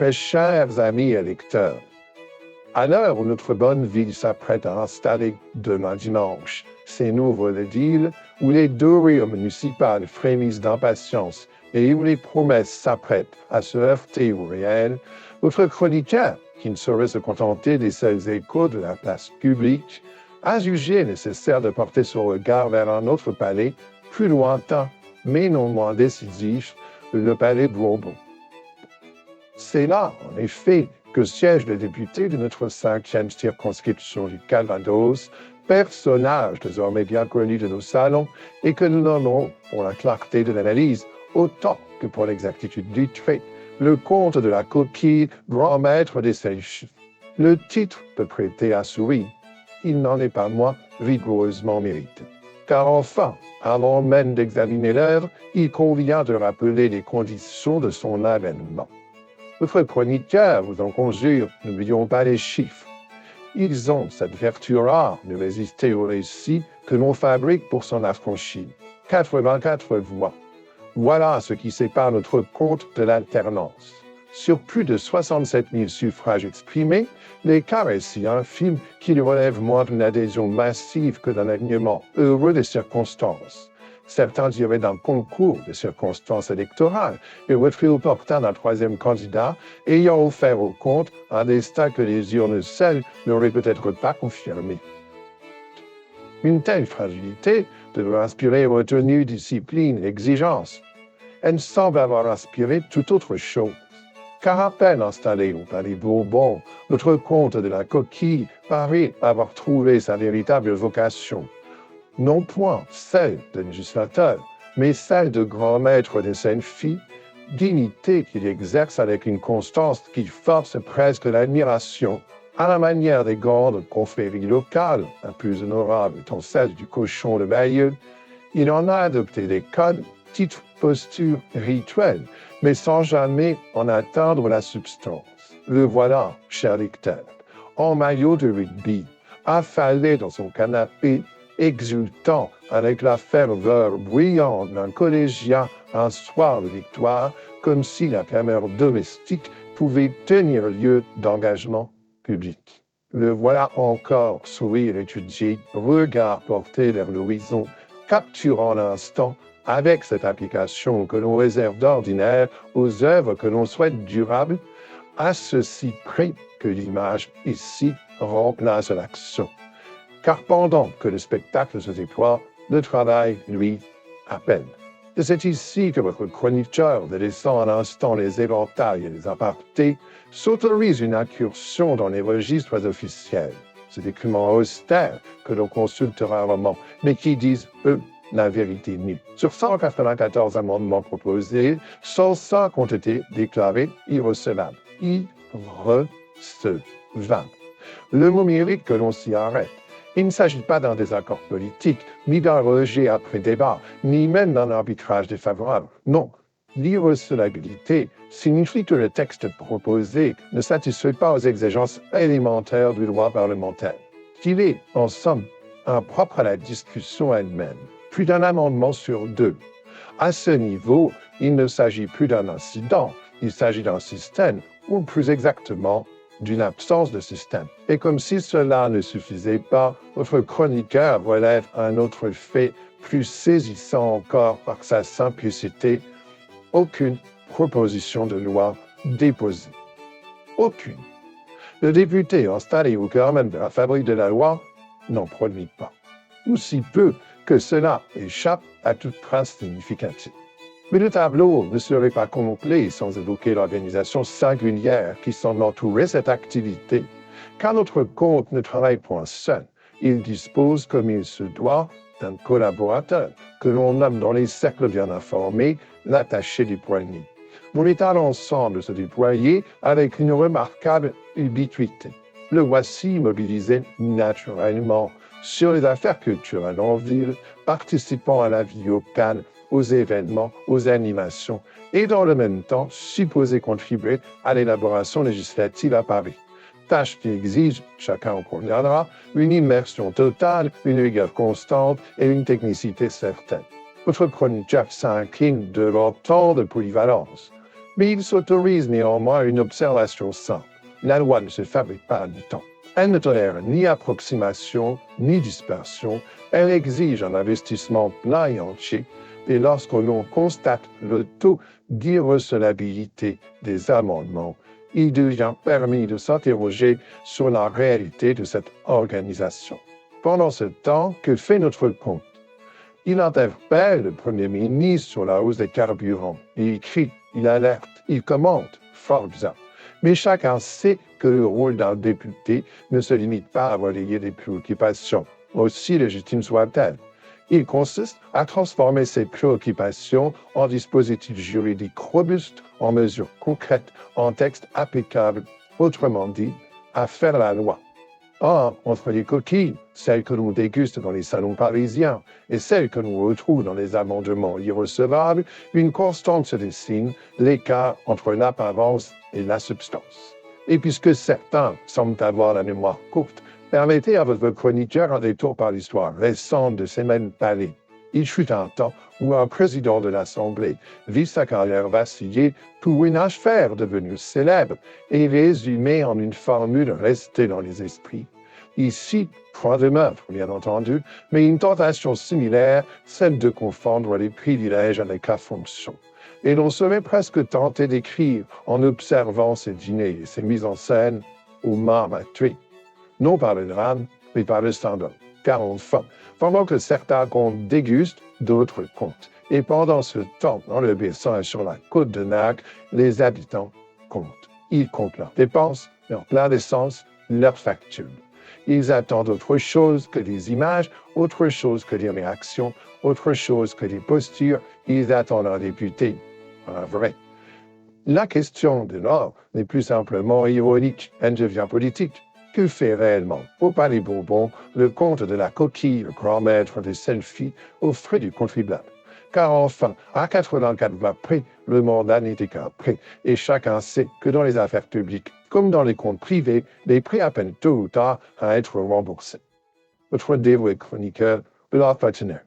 très chers amis et lecteurs. À l'heure où notre bonne ville s'apprête à installer demain dimanche ses nouveaux édiles, où les dorures municipales frémissent d'impatience et où les promesses s'apprêtent à se heurter au réel, votre chroniqueur, qui ne saurait se contenter des seuls échos de la place publique, a jugé nécessaire de porter son regard vers un autre palais, plus lointain, mais non moins décisif, le palais Bourbon. C'est là, en effet, que siège le député de notre 5e circonscription du Calvados, personnage désormais bien connu de nos salons et que nous nommons, pour la clarté de l'analyse, autant que pour l'exactitude du trait, le comte de la coquille, grand maître des sèches. Le titre peut prêter à sourire. Il n'en est pas moins rigoureusement mérité. Car enfin, avant même d'examiner l'œuvre, il convient de rappeler les conditions de son avènement. Notre chroniqueur vous en conjure, n'oublions pas les chiffres. Ils ont cette vertu rare de résister au récit que l'on fabrique pour s'en affranchir. 84 voix. Voilà ce qui sépare notre comte de l'alternance. Sur plus de 67 000 suffrages exprimés, l'écart est si infime qu'il relève moins d'une adhésion massive que d'un alignement heureux des circonstances. Certains diraient d'un concours de circonstances électorales et retrait opportun d'un troisième candidat ayant offert au comte un destin que les urnes seules n'auraient peut-être pas confirmé. Une telle fragilité devait inspirer retenue, discipline, exigence. Elle semble avoir inspiré toute autre chose. Car à peine installé au palais Bourbon, notre comte de la coquille paraît avoir trouvé sa véritable vocation. Non point celle de législateur, mais celle de grand maître des saintes filles, dignité qu'il exerce avec une constance qui force presque l'admiration, à la manière des grandes confréries locales, la plus honorable étant celle du cochon de Bayeux. Il en a adopté des codes, titres, postures, rituels, mais sans jamais en atteindre la substance. Le voilà, cher lecteur, en maillot de rugby, affalé dans son canapé, exultant avec la ferveur bruyante d'un collégien un soir de victoire, comme si la clameur domestique pouvait tenir lieu d'engagement public. Le voilà encore, sourire étudié, regard porté vers l'horizon, capturant l'instant avec cette application que l'on réserve d'ordinaire aux œuvres que l'on souhaite durables, à ceci près que l'image ici remplace l'action. Car pendant que le spectacle se déploie, le travail, lui, à peine. C'est ici que votre chroniqueur, délaissant un instant les éventails et les apartés, s'autorise une incursion dans les registres officiels. Ces documents austères que l'on consulte rarement, mais qui disent, eux, la vérité nue. Sur 194 amendements proposés, 105 ont été déclarés irrecevables. Irrecevables. Le mot mérite que l'on s'y arrête. Il ne s'agit pas d'un désaccord politique, ni d'un rejet après débat, ni même d'un arbitrage défavorable. Non, l'irrecevabilité signifie que le texte proposé ne satisfait pas aux exigences élémentaires du droit parlementaire, qu'il est, en somme, impropre à la discussion elle-même. Plus d'un amendement sur deux. À ce niveau, il ne s'agit plus d'un incident, il s'agit d'un système, ou plus exactement, d'une absence de système. Et comme si cela ne suffisait pas, votre chroniqueur relève un autre fait plus saisissant encore par sa simplicité. Aucune proposition de loi déposée. Aucune. Le député installé au cœur même de la fabrique de la loi n'en produit pas. Ou si peu que cela échappe à toute trace significative. Mais le tableau ne serait pas complet sans évoquer l'organisation singulière qui semble entourer cette activité, car notre comte ne travaille point seul. Il dispose, comme il se doit, d'un collaborateur, que l'on nomme dans les cercles bien informés l'attaché du poignet. On est à l'ensemble de se déployer avec une remarquable ubiquité. Le voici mobilisé naturellement sur les affaires culturelles en ville, participant à la vie locale, aux événements, aux animations, et dans le même temps supposé contribuer à l'élaboration législative à Paris. Tâche qui exige, chacun en conviendra, une immersion totale, une rigueur constante et une technicité certaine. Votre chroniqueur s'incline devant tant de polyvalence. Mais il s'autorise néanmoins une observation simple. La loi ne se fabrique pas du temps. Elle ne tolère ni approximation ni dispersion. Elle exige un investissement plein et entier. Et lorsque l'on constate le taux d'irrecevabilité des amendements, il devient permis de s'interroger sur la réalité de cette organisation. Pendant ce temps, que fait notre compte? Il interpelle le Premier ministre sur la hausse des carburants. Il écrit, il alerte, il commente, fort bien. Mais chacun sait que le rôle d'un député ne se limite pas à relayer des préoccupations, aussi légitimes soient-elles. Il consiste à transformer ces préoccupations en dispositifs juridiques robustes, en mesures concrètes, en textes applicables, autrement dit, à faire la loi. Or, entre les coquilles, celles que l'on déguste dans les salons parisiens et celles que l'on retrouve dans les amendements irrecevables, une constante se dessine, l'écart entre l'apparence et la substance. Et puisque certains semblent avoir la mémoire courte, permettez à votre chroniqueur un détour par l'histoire récente de ces mêmes palais. Il fut un temps où un président de l'Assemblée vit sa carrière vaciller pour une affaire devenue célèbre et résumée en une formule restée dans les esprits. Ici, point de meurtre, bien entendu, mais une tentation similaire, celle de confondre les privilèges avec la fonction. Et l'on serait presque tenté d'écrire, en observant ces dîners et ces mises en scène, aux marmes à tuer. Non par le drame, mais par le symbole. Car enfin, pendant que certains comptes dégustent, d'autres comptent. Et pendant ce temps, dans le Bessin et sur la côte de Nac, les habitants comptent. Ils comptent leurs dépenses, leur plein d'essence, leurs factures. Ils attendent autre chose que des images, autre chose que des réactions, autre chose que des postures. Ils attendent un député, un vrai. La question de l'or n'est plus simplement ironique, elle devient politique. Que fait réellement au Palais Bourbon le comte de la coquille, le grand maître des selfies, aux frais du contribuable? Car enfin, à 84 voix près, le mandat n'était qu'un prêt, et chacun sait que dans les affaires publiques, comme dans les comptes privés, les prêts appellent tôt ou tard à être remboursés. Votre dévoué chroniqueur, Bernard Fatiner.